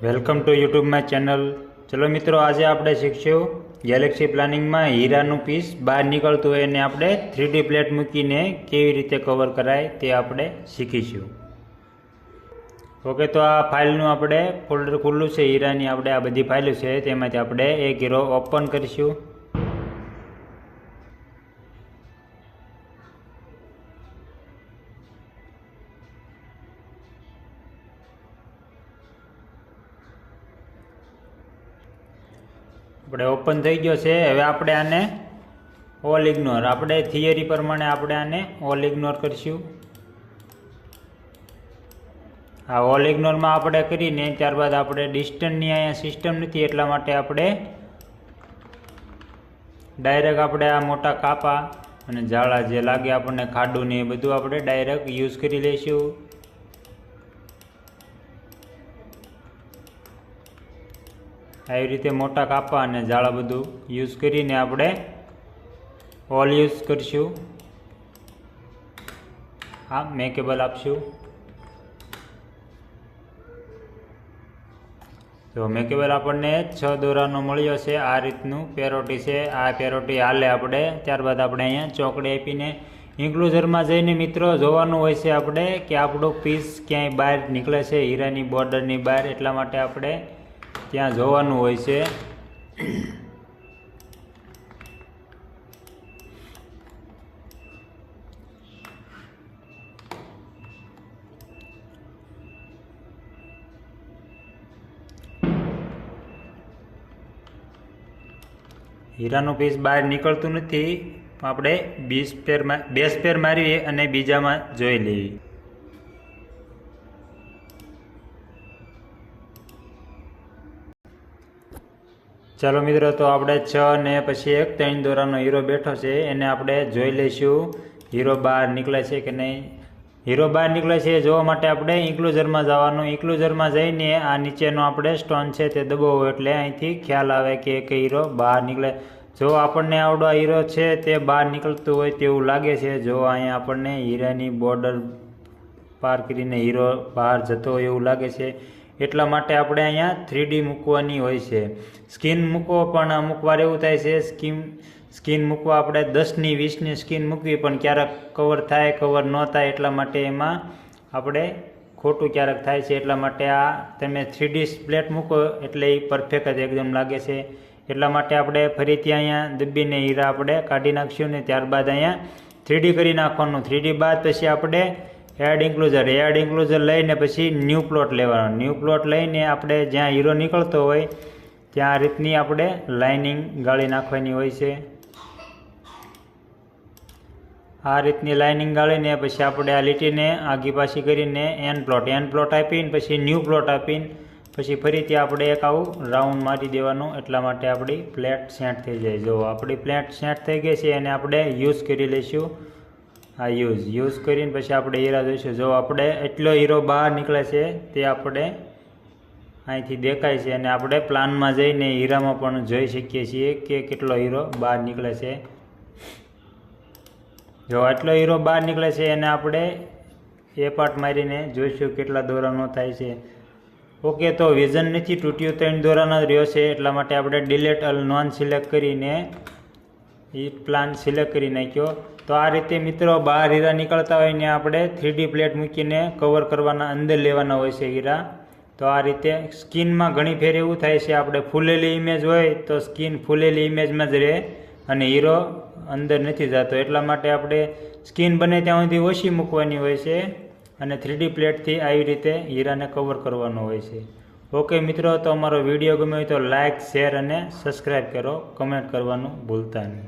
Welcome to YouTube my channel. ચલો મિત્રો, આજે આપણે શીખશું ગેલેક્સી પ્લાનિંગમાં હીરાનું પીસ બહાર નીકળતું હોય એને આપણે 3D પ્લેટ મૂકીને કેવી રીતે કવર કરાય તે આપણે શીખીશું। ઓકે, તો આ ફાઇલનું આપણે ફોલ્ડર ખુલ્લું છે, હીરાની આપણે આ બધી ફાઇલો છે તેમાંથી આપણે એક હીરો ઓપન કરીશું। આપણે ઓપન થઈ ગયો છે। હવે આપણે આને ઓલ ઇગ્નોર, આપણે થિયરી પ્રમાણે આપણે આને ઓલ ઇગ્નોર કરીશું। આ ઓલ ઇગ્નોરમાં આપણે કરીને ત્યારબાદ આપણે ડિસ્ટન્સની અહીંયા સિસ્ટમ નથી એટલા માટે આપણે ડાયરેક્ટ આપણે આ મોટા કાપા અને જાળા જે લાગે આપણને ખાડું ને એ બધું આપણે ડાયરેક્ટ યુઝ કરી લઈશું। આવી રીતે મોટા કાપા અને જાળા બધું યુઝ કરીને આપણે ઓલ યુઝ કરીશું। હા, મેં કેબલ આપશું। તો મેં કેબલ આપણને 6 દોરાનો મળ્યો છે। આ રીતનું પેરોટી છે, આ પેરોટી હાલે આપણે। ત્યારબાદ આપણે અહીંયા ચોકડી આપીને ઇન્ક્લુઝરમાં જઈને મિત્રો જોવાનું હોય છે આપણે કે આપણું પીસ ક્યાંય બહાર નીકળે છે હીરાની બોર્ડરની બહાર, એટલા માટે આપણે ત્યાં જોવાનું હોય છે। હીરાનું પીસ બહાર નીકળતું નથી, આપણે બે સ્પેર મારીએ અને બીજામાં જોઈ લઈએ। ચાલો મિત્રો, તો આપણે 6 ને પછી એક 3 દોરાનો હીરો બેઠો છે એને આપણે જોઈ લઈશું હીરો બહાર નીકળે છે કે નહીં। હીરો બહાર નીકળે છે એ જોવા માટે આપણે ઇન્ક્લુઝરમાં જવાનું। ઇન્ક્લુઝરમાં જઈને આ નીચેનો આપણે સ્ટોન છે તે દબાવો એટલે અહીંથી ખ્યાલ આવે કે એક હીરો બહાર નીકળે। જો આપણને આવડો હીરો છે તે બહાર નીકળતું હોય તેવું લાગે છે, જો અહીંયા આપણને હીરાની બોર્ડર પાર કરીને હીરો બહાર જતો હોય એવું લાગે છે, એટલા માટે આપણે અહીંયા 3D મૂકવાની હોય છે। સ્કીન મૂકવો પણ અમુક વાર એવું થાય છે, સ્કીન મૂકવા આપણે 10ની 20ની સ્કીન મૂકવી પણ ક્યારેક કવર થાય કવર ન થાય, એટલા માટે એમાં આપણે ખોટું ક્યારેક થાય છે। એટલા માટે આ તમે 3D પ્લેટ મૂકો એટલે એ પરફેક્ટ જ એકદમ લાગે છે। એટલા માટે આપણે ફરીથી અહીંયા દબીને હીરા આપણે કાઢી નાખશું ને ત્યારબાદ અહીંયા 3D કરી નાખવાનું। 3D બાદ પછી આપણે એડ ઇન્ક્લુઝર લઈને પછી ન્યૂ પ્લોટ લેવાનો। ન્યૂ પ્લોટ લઈને આપણે જ્યાં હીરો નીકળતો હોય ત્યાં આ રીતની આપણે લાઇનિંગ ગાળી નાખવાની હોય છે। આ રીતની લાઇનિંગ ગાળીને પછી આપણે આ લીટીને આગી પાછી કરીને એન પ્લોટ આપીને પછી ન્યૂ પ્લોટ આપીને પછી ફરીથી આપણે એક આવું રાઉન્ડ મારી દેવાનું, એટલા માટે આપણી પ્લેટ સેટ થઈ જાય। જો આપણી પ્લેટ સેટ થઈ ગઈ છે એને આપણે યુઝ કરી લઈશું। આ યુઝ કરીને પછી આપણે હીરા જોઈશું। જો આપણે એટલો હીરો બહાર નીકળે છે તે આપણે અહીંથી દેખાય છે અને આપણે પ્લાનમાં જઈને હીરામાં પણ જોઈ શકીએ છીએ કે કેટલો હીરો બહાર નીકળે છે। જો આટલો હીરો બહાર નીકળે છે એને આપણે એ પાર્ટ મારીને જોઈશું કેટલા દોરાનો થાય છે। ઓકે, તો વિઝન નથી તૂટ્યું, 3 દોરાનો રહ્યો છે, એટલા માટે આપણે ડિલીટ ઓલ નોન સિલેક્ટ કરીને એ પ્લાન સિલેક્ટ કરી નાખ્યો। તો આ રીતે મિત્રો બહાર હીરા નીકળતા હોય ને આપણે 3D પ્લેટ મૂકીને કવર કરવાના, અંદર લેવાના હોય છે હીરા। તો આ રીતે સ્કીનમાં ઘણી ફેર એવું થાય છે, આપણે ફૂલેલી ઇમેજ હોય તો સ્કીન ફૂલેલી ઇમેજમાં જ રહે અને હીરો અંદર નથી જતો, એટલા માટે આપણે સ્કીન બને ત્યાં સુધી ઓછી મૂકવાની હોય છે અને 3D પ્લેટથી આવી રીતે હીરાને કવર કરવાનો હોય છે। ઓકે મિત્રો, તો અમારો વિડીયો ગમ્યો હોય તો લાઇક, શેર અને સબસ્ક્રાઈબ કરો, કમેન્ટ કરવાનું ભૂલતા નહીં।